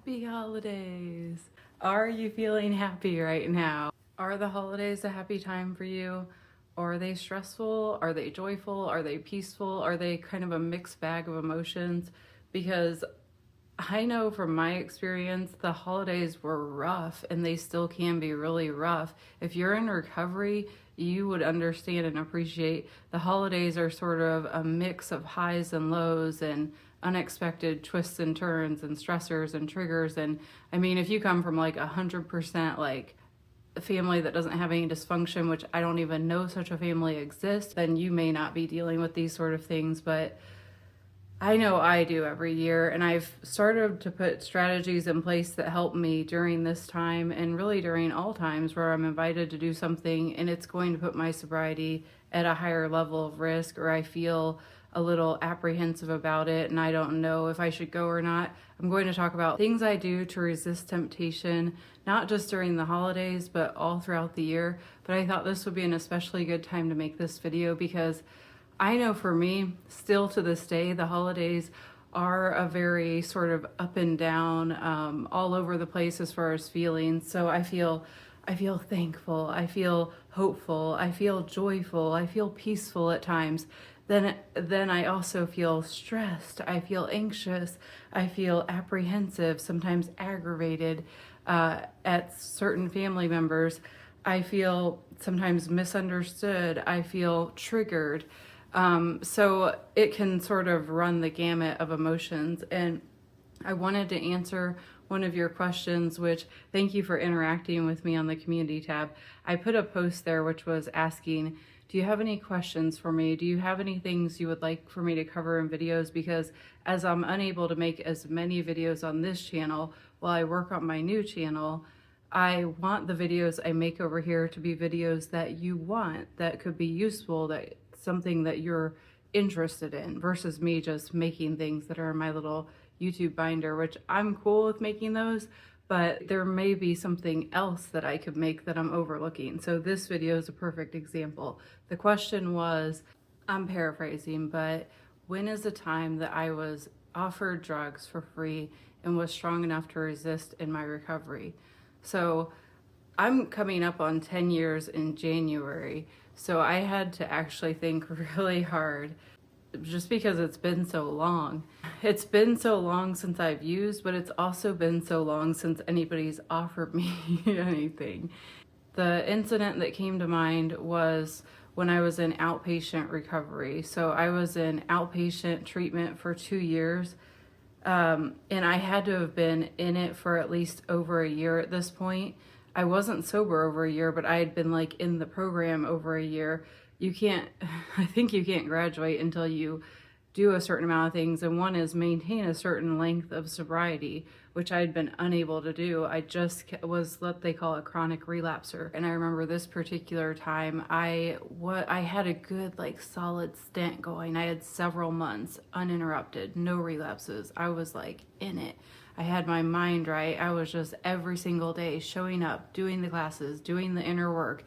Happy holidays! Are you feeling happy right now? Are the holidays a happy time for you? Or are they stressful? Are they joyful? Are they peaceful? Are they kind of a mixed bag of emotions? Because I know from my experience, the holidays were rough and they still can be really rough. If you're in recovery, you would understand and appreciate the holidays are sort of a mix of highs and lows and unexpected twists and turns and stressors and triggers. And I mean, if you come from like 100% like a family that doesn't have any dysfunction, which I don't even know such a family exists, then you may not be dealing with these sort of things. But I know I do every year, and I've started to put strategies in place that help me during this time and really during all times where I'm invited to do something and it's going to put my sobriety at a higher level of risk, or I feel a little apprehensive about it and I don't know if I should go or not. I'm going to talk about things I do to resist temptation, not just during the holidays, but all throughout the year. But I thought this would be an especially good time to make this video because I know for me, still to this day, the holidays are a very sort of up and down, all over the place as far as feelings. So I feel thankful, I feel hopeful, I feel joyful, I feel peaceful at times. Then I also feel stressed, I feel anxious, I feel apprehensive, sometimes aggravated at certain family members. I feel sometimes misunderstood, I feel triggered. So it can sort of run the gamut of emotions. And I wanted to answer one of your questions, which thank you for interacting with me on the community tab. I put a post there which was asking, do you have any questions for me? Do you have any things you would like for me to cover in videos? Because as I'm unable to make as many videos on this channel while I work on my new channel, I want the videos I make over here to be videos that you want, that could be useful, that something that you're interested in, versus me just making things that are in my little YouTube binder, which I'm cool with making those, but there may be something else that I could make that I'm overlooking. So this video is a perfect example. The question was, I'm paraphrasing, but when is the time that I was offered drugs for free and was strong enough to resist in my recovery? So I'm coming up on 10 years in January, so I had to actually think really hard just because it's been so long. It's been so long since I've used, but it's also been so long since anybody's offered me anything. The incident that came to mind was when I was in outpatient recovery. So I was in outpatient treatment for 2 years. And I had to have been in it for at least over a year at this point. I wasn't sober over a year, but I had been like in the program over a year. I think you can't graduate until you do a certain amount of things, and one is maintain a certain length of sobriety, which I had been unable to do. I just was what they call a chronic relapser. And I remember this particular time, I had a good like solid stint going. I had several months uninterrupted, no relapses. I was like in it. I had my mind right. I was just every single day showing up, doing the classes, doing the inner work,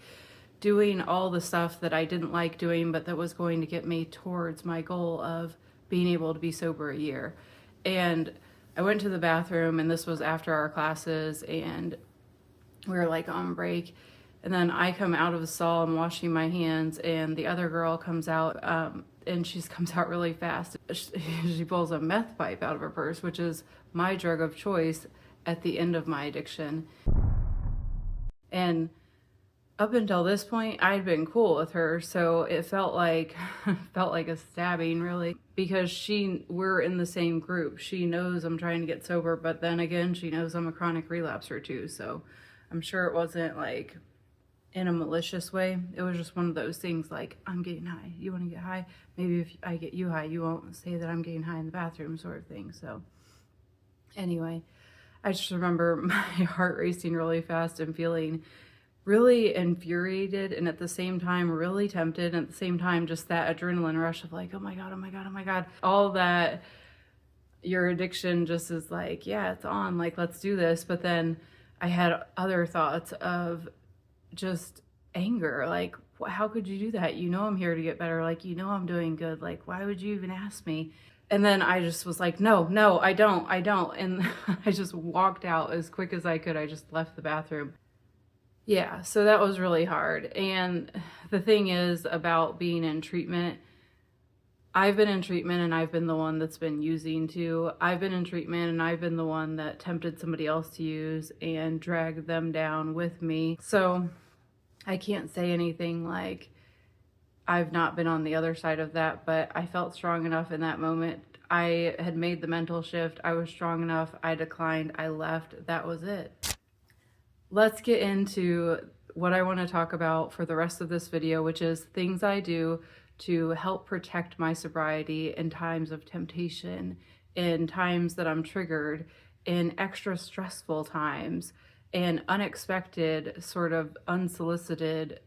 doing all the stuff that I didn't like doing, but that was going to get me towards my goal of being able to be sober a year. And I went to the bathroom, and this was after our classes, and we were like on break. And then I come out of the stall, I'm washing my hands, and the other girl comes out, and she comes out really fast. She pulls a meth pipe out of her purse, which is my drug of choice at the end of my addiction. And up until this point, I'd been cool with her, so it felt like a stabbing, really, because we're in the same group. She knows I'm trying to get sober, but then again, she knows I'm a chronic relapser too. So I'm sure it wasn't like in a malicious way. It was just one of those things like, I'm getting high. You want to get high? Maybe if I get you high, you won't say that I'm getting high in the bathroom, sort of thing. So anyway, I just remember my heart racing really fast and feeling really infuriated, and at the same time really tempted, and at the same time just that adrenaline rush of like, oh my god, oh my god, oh my god, all that your addiction just is like, yeah, it's on, like, let's do this. But then I had other thoughts of just anger, like, how could you do that? You know I'm here to get better, like, you know I'm doing good, like, why would you even ask me? And then I just was like, no, I don't. And I just walked out as quick as I could. I just left the bathroom. Yeah, so that was really hard. And the thing is about being in treatment, I've been in treatment and I've been the one that's been using too. I've been in treatment and I've been the one that tempted somebody else to use and dragged them down with me. So I can't say anything like I've not been on the other side of that, but I felt strong enough in that moment. I had made the mental shift. I was strong enough. I declined. I left. That was it. Let's get into what I want to talk about for the rest of this video, which is things I do to help protect my sobriety in times of temptation, in times that I'm triggered, in extra stressful times, and unexpected, sort of unsolicited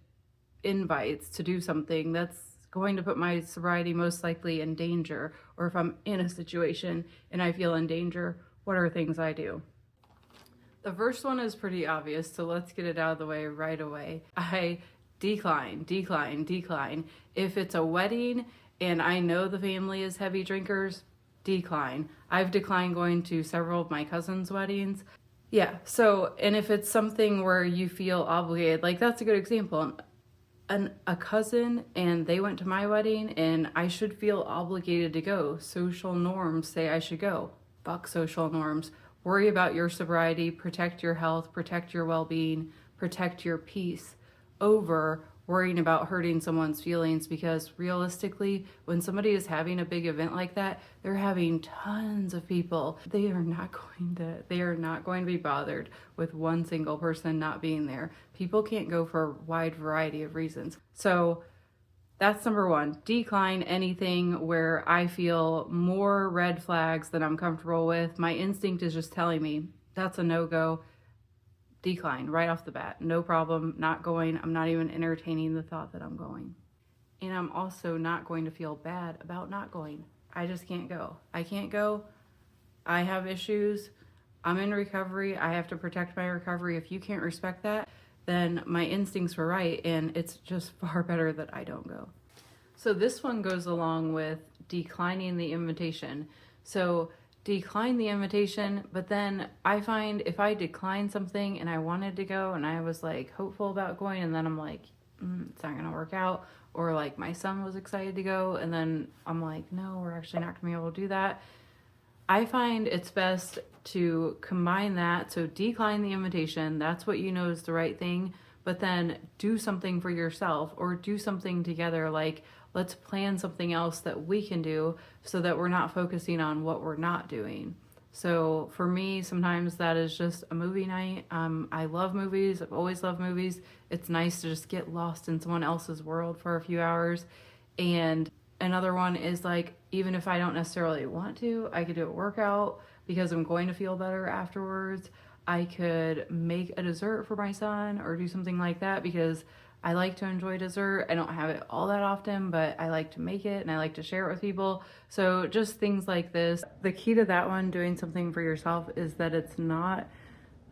invites to do something that's going to put my sobriety most likely in danger. Or if I'm in a situation and I feel in danger, what are things I do? The first one is pretty obvious, so let's get it out of the way right away. I decline. If it's a wedding and I know the family is heavy drinkers, decline. I've declined going to several of my cousins' weddings. Yeah, so, and if it's something where you feel obligated, like that's a good example. A cousin and they went to my wedding and I should feel obligated to go. Social norms say I should go. Fuck social norms. Worry about your sobriety, protect your health, protect your well-being, protect your peace over worrying about hurting someone's feelings, because realistically, when somebody is having a big event like that, they're having tons of people. They are not going to be bothered with one single person not being there. People can't go for a wide variety of reasons. So that's number one. Decline anything where I feel more red flags than I'm comfortable with. My instinct is just telling me that's a no-go. Decline right off the bat. No problem, not going. I'm not even entertaining the thought that I'm going. And I'm also not going to feel bad about not going. I just can't go. I can't go. I have issues. I'm in recovery. I have to protect my recovery. If you can't respect that, then my instincts were right, and it's just far better that I don't go. So this one goes along with declining the invitation. So decline the invitation, but then I find if I decline something and I wanted to go and I was like hopeful about going, and then I'm like, it's not gonna work out, or like my son was excited to go and then I'm like, no, we're actually not gonna be able to do that. I find it's best to combine that. So decline the invitation, that's what you know is the right thing, but then do something for yourself or do something together. Like, let's plan something else that we can do so that we're not focusing on what we're not doing. So for me, sometimes that is just a movie night. I love movies. I've always loved movies. It's nice to just get lost in someone else's world for a few hours. And another one is like, even if I don't necessarily want to, I could do a workout because I'm going to feel better afterwards. I could make a dessert for my son or do something like that because I like to enjoy dessert. I don't have it all that often, but I like to make it and I like to share it with people. So just things like this. The key to that one, doing something for yourself, is that it's not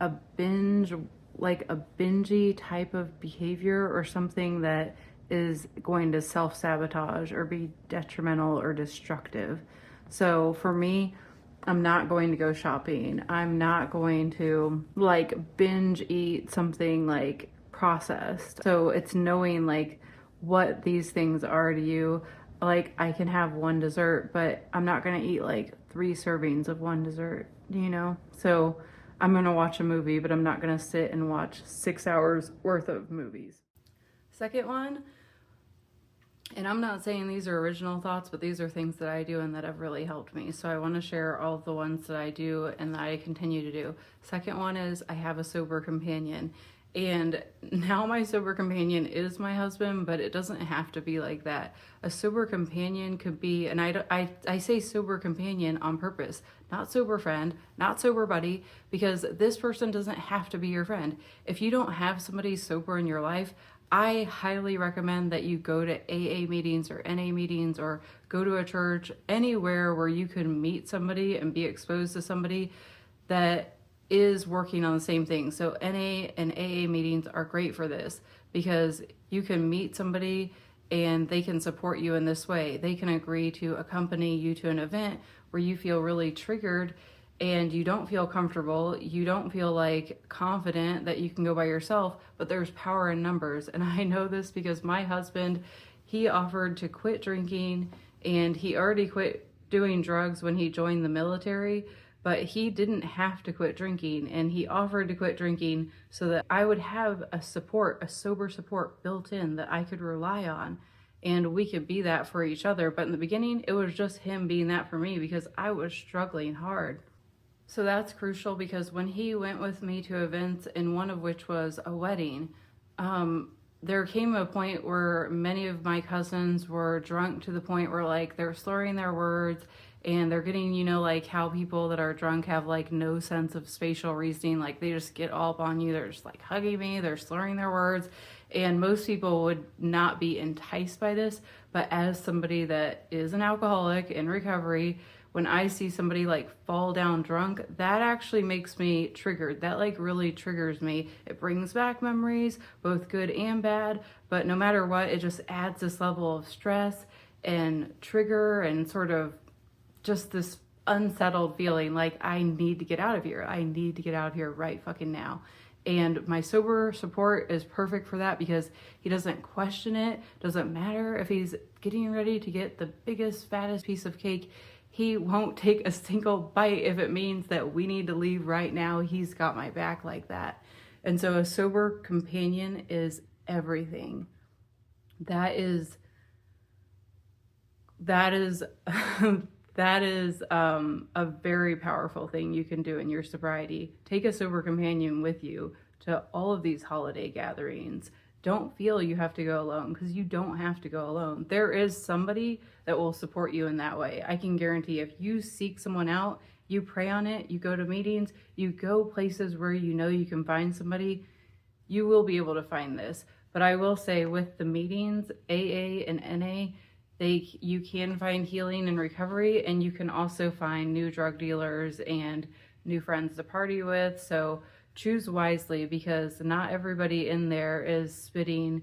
a binge, like a bingey type of behavior or something that is going to self-sabotage or be detrimental or destructive. So for me, I'm not going to go shopping. I'm not going to like binge eat something like processed. So it's knowing like what these things are to you. Like I can have one dessert, but I'm not going to eat like 3 servings of one dessert, you know? So I'm going to watch a movie, but I'm not going to sit and watch 6 hours worth of movies. Second one, and I'm not saying these are original thoughts, but these are things that I do and that have really helped me. So I want to share all of the ones that I do and that I continue to do. Second one is I have a sober companion. And now my sober companion is my husband, but it doesn't have to be like that. A sober companion could be, and I say sober companion on purpose, not sober friend, not sober buddy, because this person doesn't have to be your friend. If you don't have somebody sober in your life, I highly recommend that you go to AA meetings or NA meetings or go to a church, anywhere where you can meet somebody and be exposed to somebody that is working on the same thing. So NA and AA meetings are great for this because you can meet somebody and they can support you in this way. They can agree to accompany you to an event where you feel really triggered and you don't feel comfortable, you don't feel like confident that you can go by yourself, but there's power in numbers. And I know this because my husband, he offered to quit drinking, and he already quit doing drugs when he joined the military, but he didn't have to quit drinking, and he offered to quit drinking so that I would have a support, a sober support built in that I could rely on, and we could be that for each other. But in the beginning, it was just him being that for me because I was struggling hard. So that's crucial, because when he went with me to events, and one of which was a wedding, there came a point where many of my cousins were drunk to the point where like they're slurring their words, and they're getting, you know, like how people that are drunk have like no sense of spatial reasoning, like they just get all up on you, they're just like hugging me, they're slurring their words. And most people would not be enticed by this, but as somebody that is an alcoholic in recovery, when I see somebody like fall down drunk, that actually makes me triggered. That like really triggers me. It brings back memories, both good and bad, but no matter what, it just adds this level of stress and trigger and sort of just this unsettled feeling like I need to get out of here. I need to get out of here right fucking now. And my sober support is perfect for that because he doesn't question it. Doesn't matter if he's getting ready to get the biggest, fattest piece of cake. He won't take a single bite if it means that we need to leave right now. He's got my back like that. And so a sober companion is everything. That is a very powerful thing you can do in your sobriety. Take a sober companion with you to all of these holiday gatherings. Don't feel you have to go alone, because you don't have to go alone. There is somebody that will support you in that way. I can guarantee if you seek someone out, you pray on it, you go to meetings, you go places where you know you can find somebody, you will be able to find this. But I will say with the meetings, AA and NA, you can find healing and recovery, and you can also find new drug dealers and new friends to party with. So choose wisely, because not everybody in there is spitting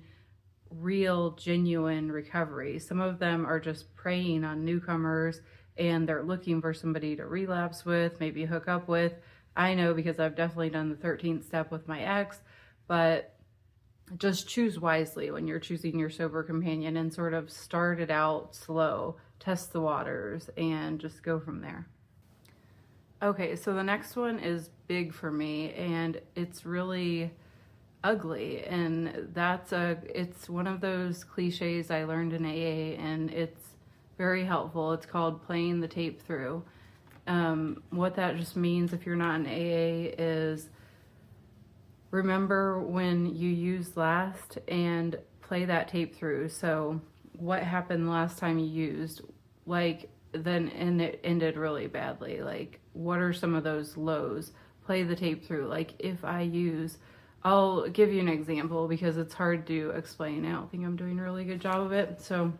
real, genuine recovery. Some of them are just preying on newcomers, and they're looking for somebody to relapse with, maybe hook up with. I know because I've definitely done the 13th step with my ex, but just choose wisely when you're choosing your sober companion, and sort of start it out slow, test the waters, and just go from there. Okay, so the next one is big for me, and it's really ugly, and it's one of those cliches I learned in AA, and it's very helpful. It's called playing the tape through. What that just means, if you're not in AA, is remember when you used last and play that tape through. So what happened last time you used? And it ended really badly. Like, what are some of those lows? Play the tape through. Like, if I use, I'll give you an example because it's hard to explain. I don't think I'm doing a really good job of it. So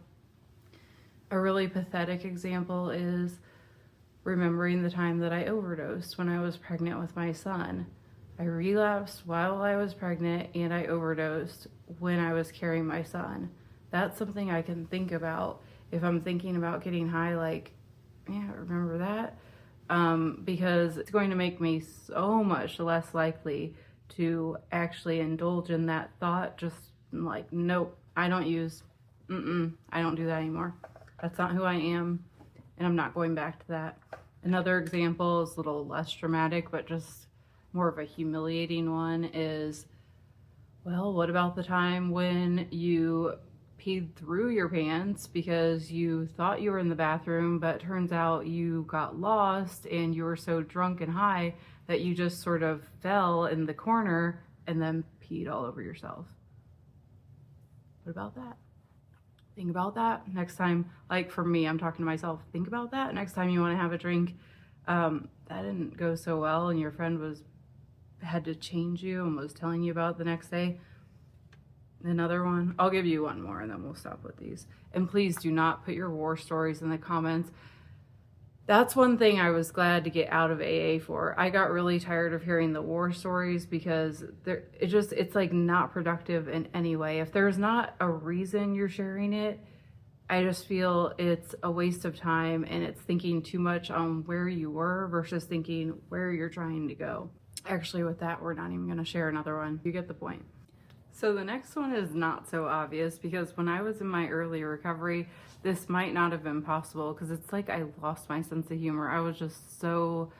a really pathetic example is remembering the time that I overdosed when I was pregnant with my son. I relapsed while I was pregnant, and I overdosed when I was carrying my son. That's something I can think about if I'm thinking about getting high, like, yeah, remember that? Because it's going to make me so much less likely to actually indulge in that thought. Just like, nope, I don't do that anymore. That's not who I am, and I'm not going back to that. Another example is a little less dramatic, but just more of a humiliating one is, well, what about the time when you peed through your pants because you thought you were in the bathroom, but turns out you got lost and you were so drunk and high that you just sort of fell in the corner and then peed all over yourself? What about that? Think about that next time. Like, for me, I'm talking to myself. Think about that next time you want to have a drink. That didn't go so well, and your friend had to change you and was telling you about the next day. Another one, I'll give you one more and then we'll stop with these. And please do not put your war stories in the comments. That's one thing I was glad to get out of AA for. I got really tired of hearing the war stories because it's like not productive in any way. If there's not a reason you're sharing it, I just feel it's a waste of time, and it's thinking too much on where you were versus thinking where you're trying to go. Actually, with that, we're not even going to share another one. You get the point. So the next one is not so obvious because when I was in my early recovery, this might not have been possible because it's like I lost my sense of humor. I was just so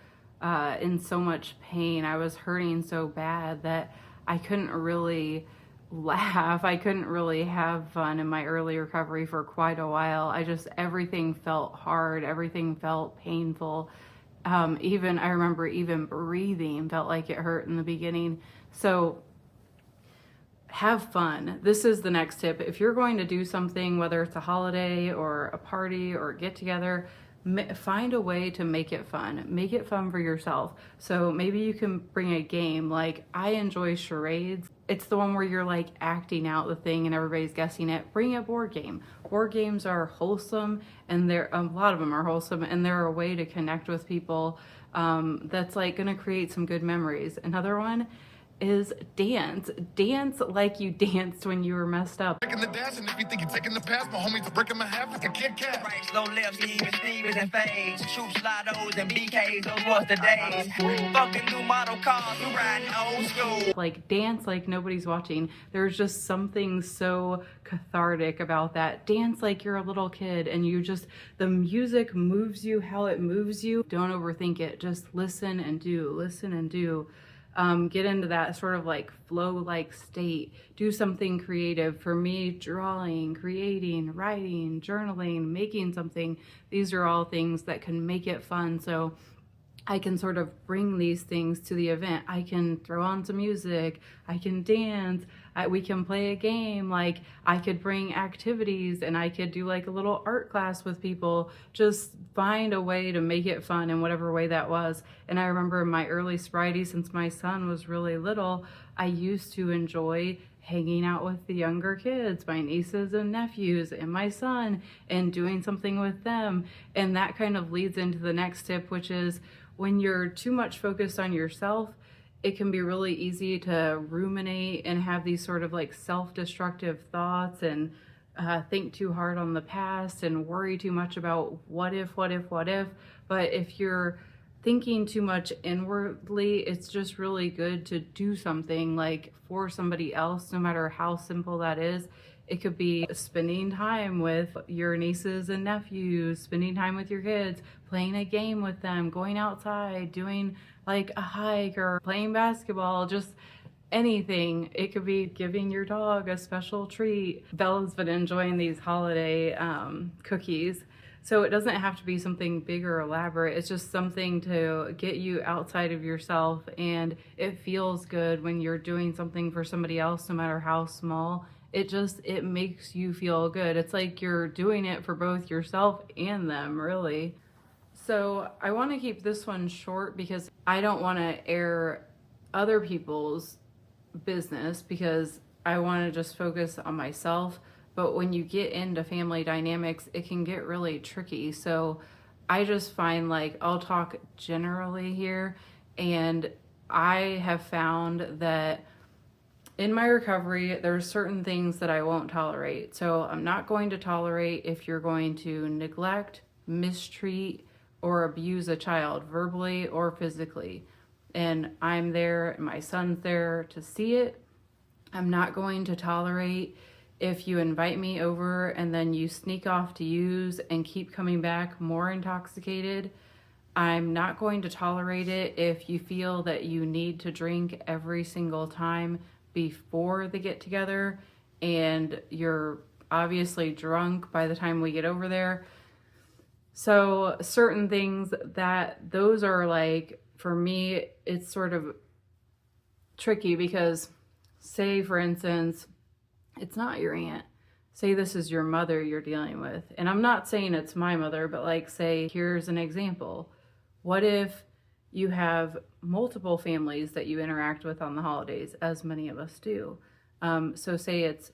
in so much pain. I was hurting so bad that I couldn't really laugh. I couldn't really have fun in my early recovery for quite a while. Everything felt hard. Everything felt painful. I remember even breathing felt like it hurt in the beginning. So have fun. This is the next tip. If you're going to do something, whether it's a holiday or a party or get together, find a way to make it fun. Make it fun for yourself. So maybe you can bring a game. Like, I enjoy charades. It's the one where you're like acting out the thing and everybody's guessing it. Bring a board game. Board games are wholesome, and a lot of them are wholesome, and they're a way to connect with people that's like going to create some good memories. Another one is dance. Dance like you danced when you were messed up. Taking the dash, and if you think you're taking the pass, my homies are breaking my half like a Kit Kat. Right, slow left, Stevens and fades. Shoot slidos and BKs, those was the days. Fucking new model cars, we riding old school. Like, dance like nobody's watching. There's just something so cathartic about that. Dance like you're a little kid and the music moves you how it moves you. Don't overthink it. Just listen and do. Get into that sort of like flow-like state. Do something creative. For me, drawing, creating, writing, journaling, making something. These are all things that can make it fun. So I can sort of bring these things to the event. I can throw on some music. I can dance. We can play a game. Like, I could bring activities, and I could do like a little art class with people. Just find a way to make it fun in whatever way that was. And I remember in my early sobriety, since my son was really little, I used to enjoy hanging out with the younger kids, my nieces and nephews and my son, and doing something with them. And that kind of leads into the next tip, which is when you're too much focused on yourself, it can be really easy to ruminate and have these sort of like self-destructive thoughts and think too hard on the past and worry too much about what if. But if you're thinking too much inwardly, it's just really good to do something like for somebody else, no matter how simple that is. It could be spending time with your nieces and nephews, spending time with your kids, playing a game with them, going outside, doing like a hike or playing basketball, just anything. It could be giving your dog a special treat. Bella's been enjoying these holiday cookies. So it doesn't have to be something big or elaborate. It's just something to get you outside of yourself, and it feels good when you're doing something for somebody else, no matter how small. It makes you feel good. It's like you're doing it for both yourself and them, really. So I want to keep this one short because I don't want to air other people's business, because I want to just focus on myself. But when you get into family dynamics, it can get really tricky. So I just find, like, I'll talk generally here, and I have found that in my recovery, there's certain things that I won't tolerate. So I'm not going to tolerate if you're going to neglect, mistreat, or abuse a child verbally or physically. And I'm there, and my son's there to see it. I'm not going to tolerate if you invite me over and then you sneak off to use and keep coming back more intoxicated. I'm not going to tolerate it if you feel that you need to drink every single time before the get together and you're obviously drunk by the time we get over there. So certain things those are like, for me, it's sort of tricky because, say for instance, it's not your aunt. Say this is your mother you're dealing with. And I'm not saying it's my mother, but like, say, here's an example. What if you have multiple families that you interact with on the holidays, as many of us do? So say it's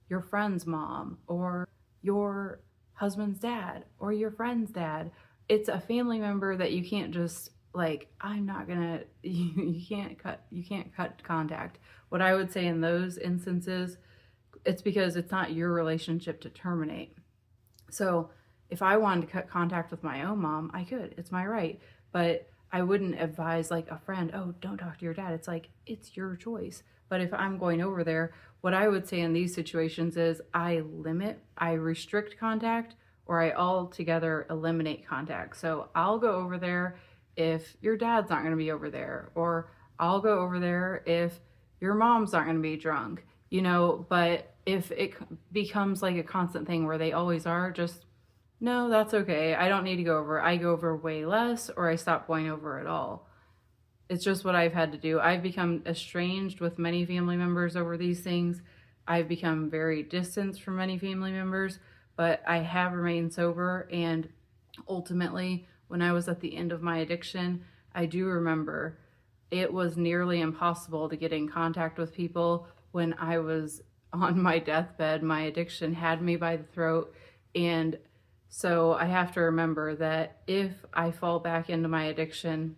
your friend's mom, or your husband's dad, or your friend's dad, it's a family member that you can't just like, I'm not gonna, you can't cut contact. What I would say in those instances, it's because it's not your relationship to terminate. So if I wanted to cut contact with my own mom, I could. It's my right. But I wouldn't advise like a friend, oh, don't talk to your dad. It's like, it's your choice. But if I'm going over there, what I would say in these situations is I restrict contact, or I altogether eliminate contact. So I'll go over there if your dad's not going to be over there, or I'll go over there if your mom's not going to be drunk, but if it becomes like a constant thing where they always are, just no, that's okay. I don't need to go over. I go over way less, or I stop going over at all. It's just what I've had to do. I've become estranged with many family members over these things. I've become very distant from many family members, but I have remained sober. And ultimately, when I was at the end of my addiction, I do remember it was nearly impossible to get in contact with people when I was on my deathbed. My addiction had me by the throat. And so I have to remember that if I fall back into my addiction,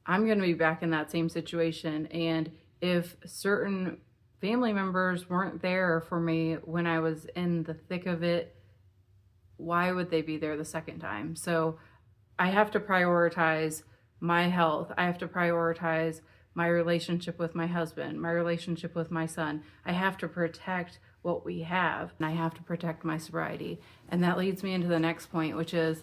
I'm going to be back in that same situation. And if certain family members weren't there for me when I was in the thick of it, why would they be there the second time? So I have to prioritize my health. I have to prioritize my relationship with my husband, my relationship with my son. I have to protect what we have, and I have to protect my sobriety. And that leads me into the next point, which is,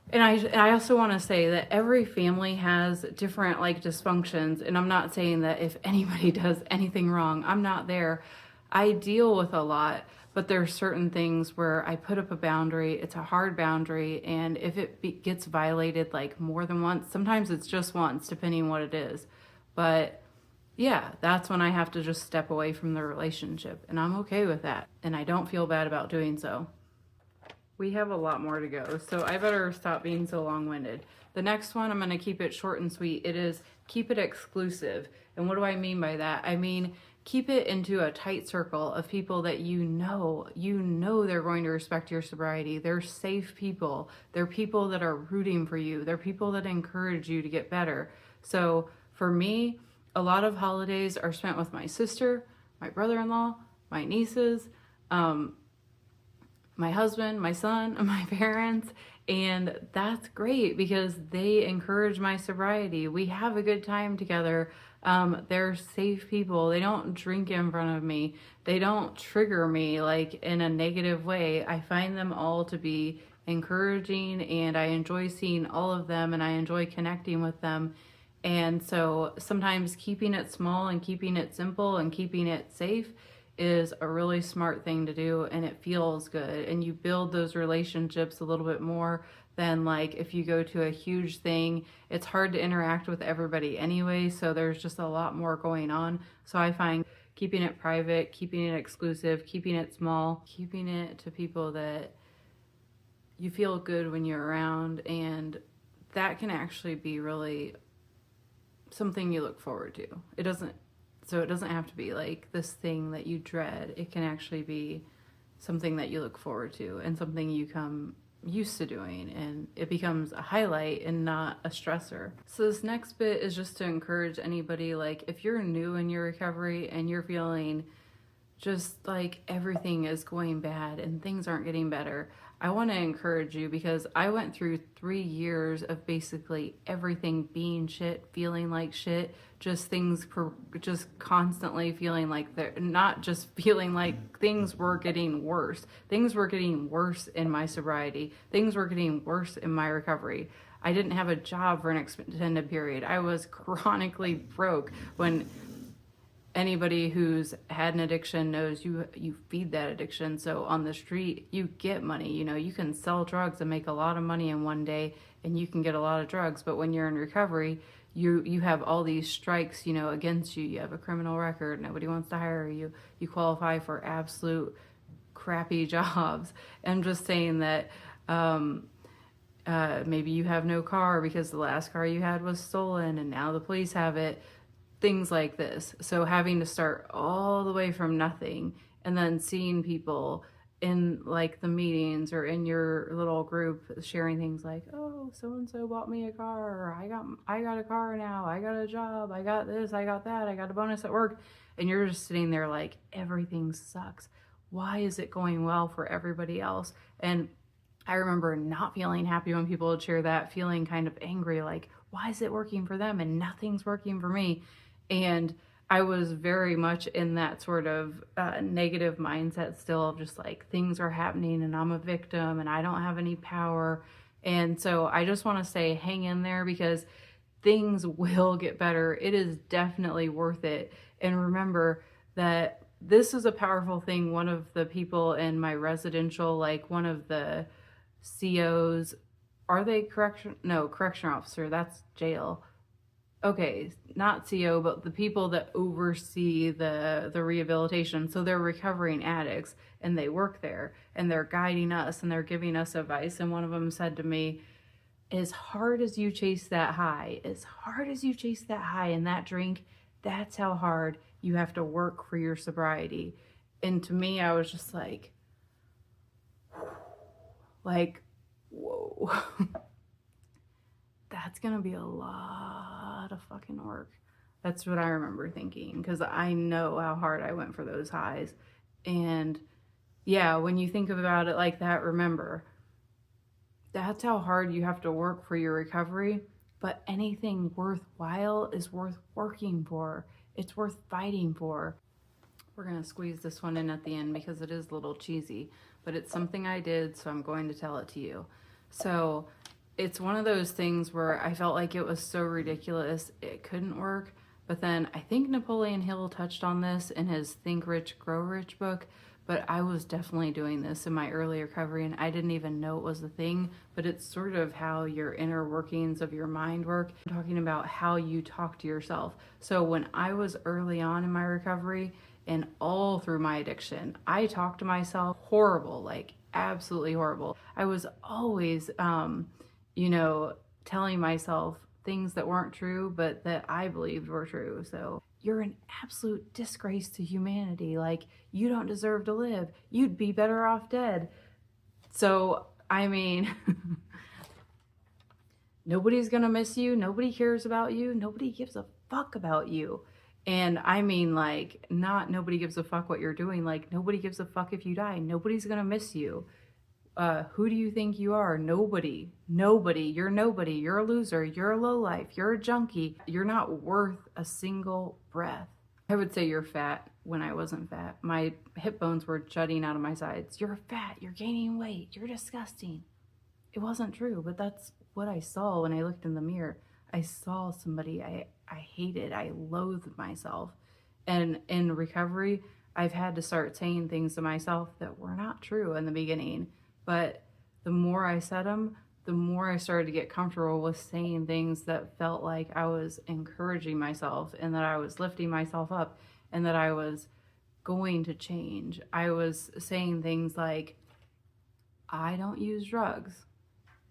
and I also want to say that every family has different like dysfunctions. And I'm not saying that if anybody does anything wrong, I'm not there. I deal with a lot, but there are certain things where I put up a boundary. It's a hard boundary. And if it gets violated like more than once, sometimes it's just once, depending on what it is. But yeah, that's when I have to just step away from the relationship. And I'm okay with that. And I don't feel bad about doing so. We have a lot more to go, so I better stop being so long-winded. The next one, I'm going to keep it short and sweet. It is keep it exclusive. And what do I mean by that? I mean, keep it into a tight circle of people that you know they're going to respect your sobriety. They're safe people. They're people that are rooting for you. They're people that encourage you to get better. So for me, a lot of holidays are spent with my sister, my brother-in-law, my nieces, my husband, my son, my parents, and that's great because they encourage my sobriety. We have a good time together. They're safe people. They don't drink in front of me. They don't trigger me like in a negative way. I find them all to be encouraging, and I enjoy seeing all of them, and I enjoy connecting with them. And so sometimes keeping it small and keeping it simple and keeping it safe is a really smart thing to do, and it feels good, and you build those relationships a little bit more than like if you go to a huge thing. It's hard to interact with everybody anyway, so there's just a lot more going on. So I find keeping it private, keeping it exclusive, keeping it small, keeping it to people that you feel good when you're around, and that can actually be really something you look forward to. It doesn't have to be like this thing that you dread. It can actually be something that you look forward to and something you come used to doing, and it becomes a highlight and not a stressor. So this next bit is just to encourage anybody, like if you're new in your recovery and you're feeling just like everything is going bad and things aren't getting better, I want to encourage you, because I went through 3 years of basically everything being shit, feeling like shit, just constantly feeling like they're not just feeling like things were getting worse. Things were getting worse in my sobriety. Things were getting worse in my recovery. I didn't have a job for an extended period. I was chronically broke. When anybody who's had an addiction knows you feed that addiction. So on the street, you get money. You can sell drugs and make a lot of money in one day, and you can get a lot of drugs. But when you're in recovery, you have all these strikes, against you. You have a criminal record. Nobody wants to hire you. You qualify for absolute crappy jobs. I'm just saying that maybe you have no car because the last car you had was stolen and now the police have it. Things like this. So having to start all the way from nothing and then seeing people in like the meetings or in your little group sharing things like, oh, so and so bought me a car, or I got a car now, I got a job, I got this, I got that, I got a bonus at work, and you're just sitting there like everything sucks. Why is it going well for everybody else? And I remember not feeling happy when people would share that, feeling kind of angry, like, why is it working for them and nothing's working for me? And I was very much in that sort of negative mindset still, of just like things are happening and I'm a victim and I don't have any power. And so I just want to say, hang in there, because things will get better. It is definitely worth it. And remember that this is a powerful thing. One of the people in my residential, like one of the COs, are they correction officer, that's jail. Okay, not CO, but the people that oversee the rehabilitation. So they're recovering addicts and they work there and they're guiding us and they're giving us advice. And one of them said to me, as hard as you chase that high, in that drink, that's how hard you have to work for your sobriety. And to me, I was just like, whoa. That's gonna be a lot of fucking work. That's what I remember thinking, because I know how hard I went for those highs. And yeah, when you think about it like that, remember, that's how hard you have to work for your recovery. But anything worthwhile is worth working for. It's worth fighting for. We're gonna squeeze this one in at the end because it is a little cheesy, but it's something I did, so I'm going to tell it to you. So it's one of those things where I felt like it was so ridiculous it couldn't work. But then I think Napoleon Hill touched on this in his Think Rich, Grow Rich book. But I was definitely doing this in my early recovery and I didn't even know it was a thing. But it's sort of how your inner workings of your mind work. I'm talking about how you talk to yourself. So when I was early on in my recovery and all through my addiction, I talked to myself horrible, like absolutely horrible. I was always, telling myself things that weren't true, but that I believed were true. So you're an absolute disgrace to humanity. Like, you don't deserve to live. You'd be better off dead. So, I mean, nobody's gonna miss you. Nobody cares about you. Nobody gives a fuck about you. And I mean, like, not nobody gives a fuck what you're doing. Like, nobody gives a fuck if you die. Nobody's gonna miss you. Who do you think you are? Nobody. You're nobody. You're a loser. You're a lowlife. You're a junkie. You're not worth a single breath. I would say you're fat when I wasn't fat. My hip bones were jutting out of my sides. You're fat. You're gaining weight. You're disgusting. It wasn't true, but that's what I saw when I looked in the mirror. I saw somebody I hated. I loathed myself. And in recovery, I've had to start saying things to myself that were not true in the beginning. But the more I said them, the more I started to get comfortable with saying things that felt like I was encouraging myself and that I was lifting myself up and that I was going to change. I was saying things like, I don't use drugs.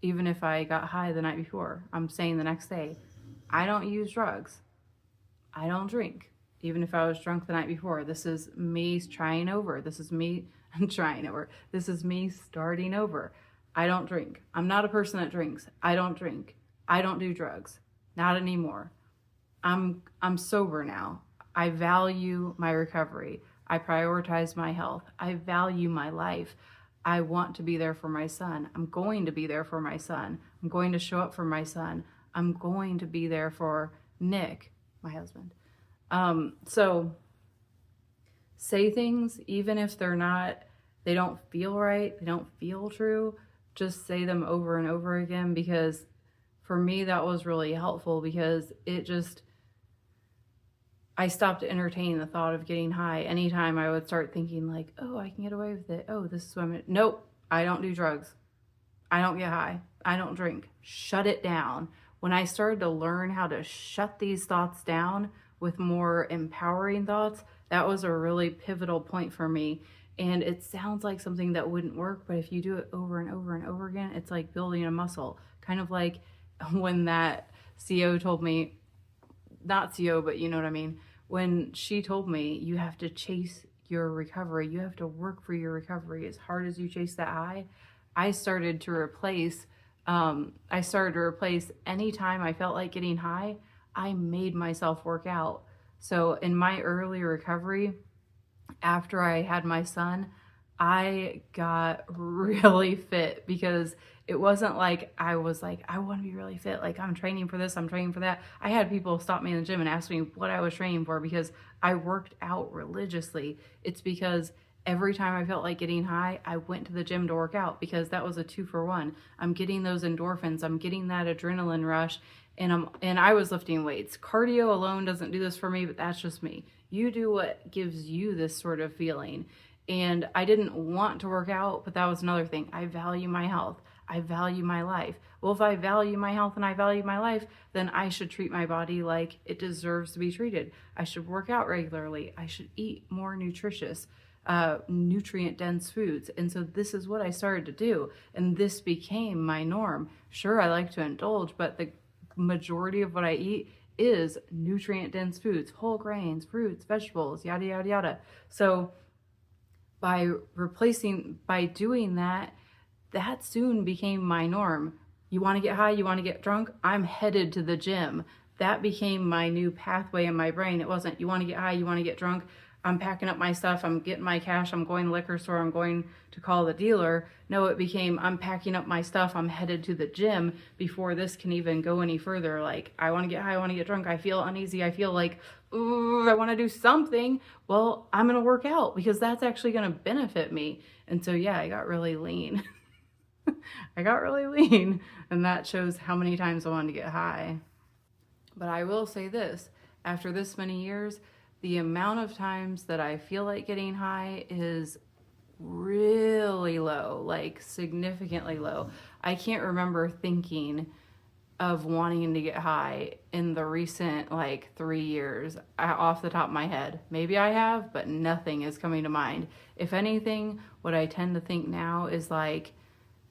Even if I got high the night before, I'm saying the next day, I don't use drugs. I don't drink. Even if I was drunk the night before, this is me trying over. This is me trying over. This is me starting over. I don't drink. I'm not a person that drinks. I don't drink. I don't do drugs. Not anymore. I'm sober now. I value my recovery. I prioritize my health. I value my life. I want to be there for my son. I'm going to be there for my son. I'm going to show up for my son. I'm going to be there for Nick, my husband. So say things, even if they don't feel right, they don't feel true, just say them over and over again, because for me, that was really helpful, because I stopped entertaining the thought of getting high. Anytime I would start thinking like, oh, I can get away with it. Oh, this is what nope, I don't do drugs. I don't get high. I don't drink. Shut it down. When I started to learn how to shut these thoughts down with more empowering thoughts, that was a really pivotal point for me. And it sounds like something that wouldn't work, but if you do it over and over and over again, it's like building a muscle. Kind of like when that CO told me, not CO, but you know what I mean, when she told me you have to chase your recovery. You have to work for your recovery. As hard as you chase that high, I started to replace any time I felt like getting high, I made myself work out. So in my early recovery, after I had my son, I got really fit because it wasn't like I was like, I want to be really fit. Like, I'm training for this, I'm training for that. I had people stop me in the gym and ask me what I was training for because I worked out religiously. It's because every time I felt like getting high, I went to the gym to work out because that was a 2-for-1. I'm getting those endorphins, I'm getting that adrenaline rush, and I was lifting weights. Cardio alone doesn't do this for me, but that's just me. You do what gives you this sort of feeling. And I didn't want to work out, but that was another thing. I value my health. I value my life. Well, if I value my health and I value my life, then I should treat my body like it deserves to be treated. I should work out regularly. I should eat more nutritious, nutrient dense foods. And so this is what I started to do. And this became my norm. Sure, I like to indulge, but the majority of what I eat is nutrient dense foods, whole grains, fruits, vegetables, yada, yada, yada. So by doing that, that soon became my norm. You want to get high, you want to get drunk, I'm headed to the gym. That became my new pathway in my brain. It wasn't, you want to get high, you want to get drunk, I'm packing up my stuff, I'm getting my cash, I'm going to the liquor store, I'm going to call the dealer. No, it became, I'm packing up my stuff, I'm headed to the gym before this can even go any further. Like, I want to get high, I want to get drunk, I feel uneasy, I feel like, ooh, I want to do something. Well, I'm going to work out because that's actually going to benefit me. And so, yeah, I got really lean. I got really lean, and that shows how many times I wanted to get high. But I will say this, after this many years, the amount of times that I feel like getting high is really low, like significantly low. I can't remember thinking of wanting to get high in the recent 3 years off the top of my head. Maybe I have, but nothing is coming to mind. If anything, what I tend to think now is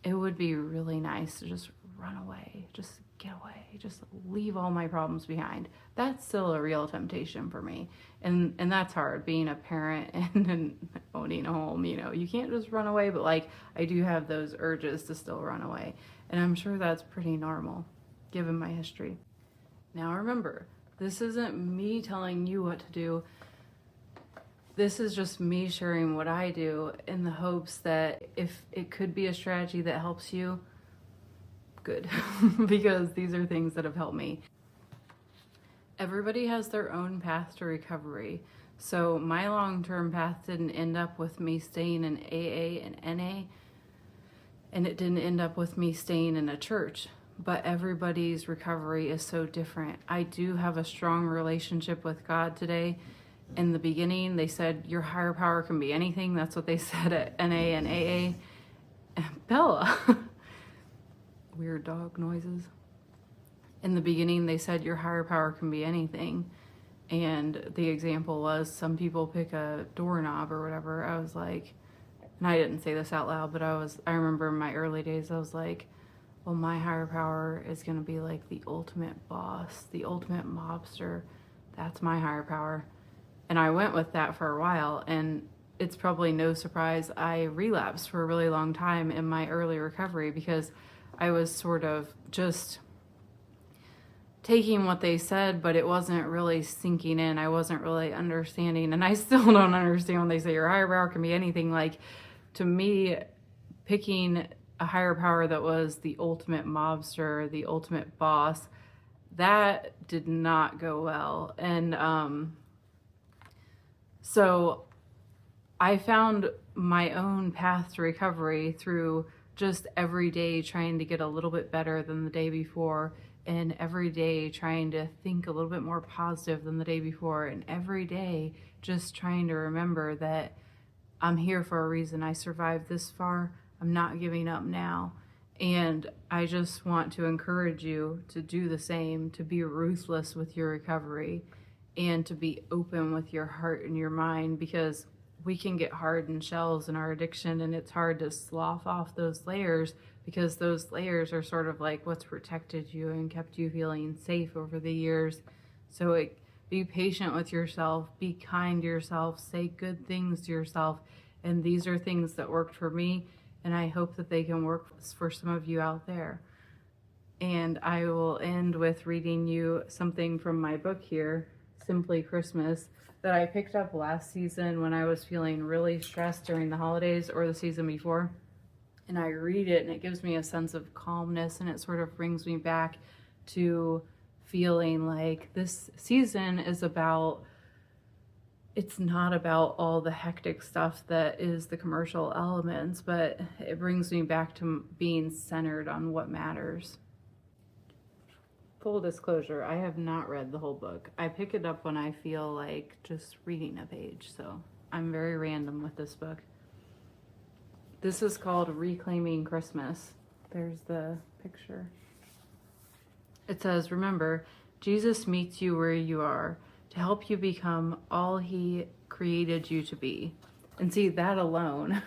it would be really nice to just run away, just get away, just leave all my problems behind. That's still a real temptation for me. And that's hard, being a parent and owning a home, you can't just run away, but I do have those urges to still run away. And I'm sure that's pretty normal, given my history. Now remember, this isn't me telling you what to do. This is just me sharing what I do in the hopes that if it could be a strategy that helps you, good, because these are things that have helped me. Everybody has their own path to recovery. So my long-term path didn't end up with me staying in AA and NA, and it didn't end up with me staying in a church. But everybody's recovery is so different. I do have a strong relationship with God today. In the beginning, they said your higher power can be anything. That's what they said at NA and AA. And Bella, weird dog noises. In the beginning, they said your higher power can be anything. And the example was some people pick a doorknob or whatever. I was like, and I didn't say this out loud, but I remember in my early days, I was like, well, my higher power is going to be like the ultimate boss, the ultimate mobster. That's my higher power. And I went with that for a while, and it's probably no surprise I relapsed for a really long time in my early recovery because I was sort of just taking what they said, but it wasn't really sinking in. I wasn't really understanding, and I still don't understand when they say your higher power can be anything. To me, picking a higher power that was the ultimate mobster, the ultimate boss, that did not go well. And so I found my own path to recovery through just every day trying to get a little bit better than the day before, and every day trying to think a little bit more positive than the day before, and every day just trying to remember that I'm here for a reason. I survived this far. I'm not giving up now. And I just want to encourage you to do the same, to be ruthless with your recovery, and to be open with your heart and your mind, because we can get hardened shells in our addiction, and it's hard to slough off those layers because those layers are sort of like what's protected you and kept you feeling safe over the years. So Be patient with yourself. Be kind to yourself. Say good things to yourself. And these are things that worked for me, and I hope that they can work for some of you out there. And I will end with reading you something from my book here, Simply Christmas, that I picked up last season when I was feeling really stressed during the holidays or the season before. And I read it and it gives me a sense of calmness, and it sort of brings me back to feeling like this season is about, it's not about all the hectic stuff that is the commercial elements, but it brings me back to being centered on what matters. Full disclosure, I have not read the whole book. I pick it up when I feel like just reading a page, so I'm very random with this book. This is called Reclaiming Christmas. There's the picture. It says, remember, Jesus meets you where you are to help you become all he created you to be. And see, that alone,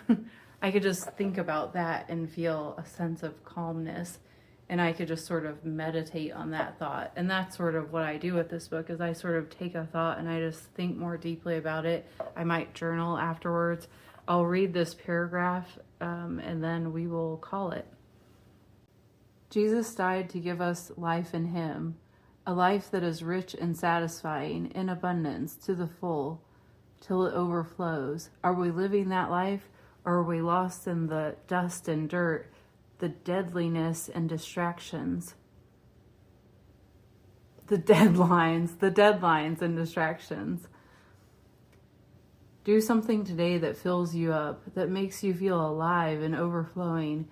I could just think about that and feel a sense of calmness. And I could just sort of meditate on that thought. And that's sort of what I do with this book, is I sort of take a thought and I just think more deeply about it. I might journal afterwards. I'll read this paragraph and then we will call it. Jesus died to give us life in him, a life that is rich and satisfying, in abundance, to the full, till it overflows. Are we living that life, or are we lost in the dust and dirt, the deadliness and distractions? The deadlines and distractions. Do something today that fills you up, that makes you feel alive and overflowing.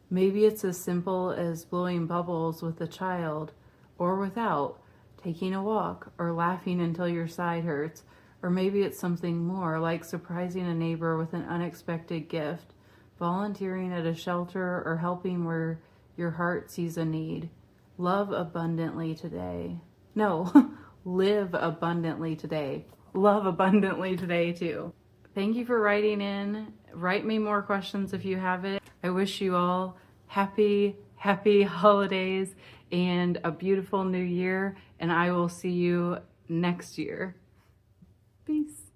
Maybe it's as simple as blowing bubbles with a child, or without, taking a walk, or laughing until your side hurts. Or maybe it's something more, like surprising a neighbor with an unexpected gift, volunteering at a shelter, or helping where your heart sees a need. Love abundantly today. No, live abundantly today. Love abundantly today too. Thank you for writing in. Write me more questions if you have it. I wish you all happy holidays and a beautiful new year, and I will see you next year. Peace.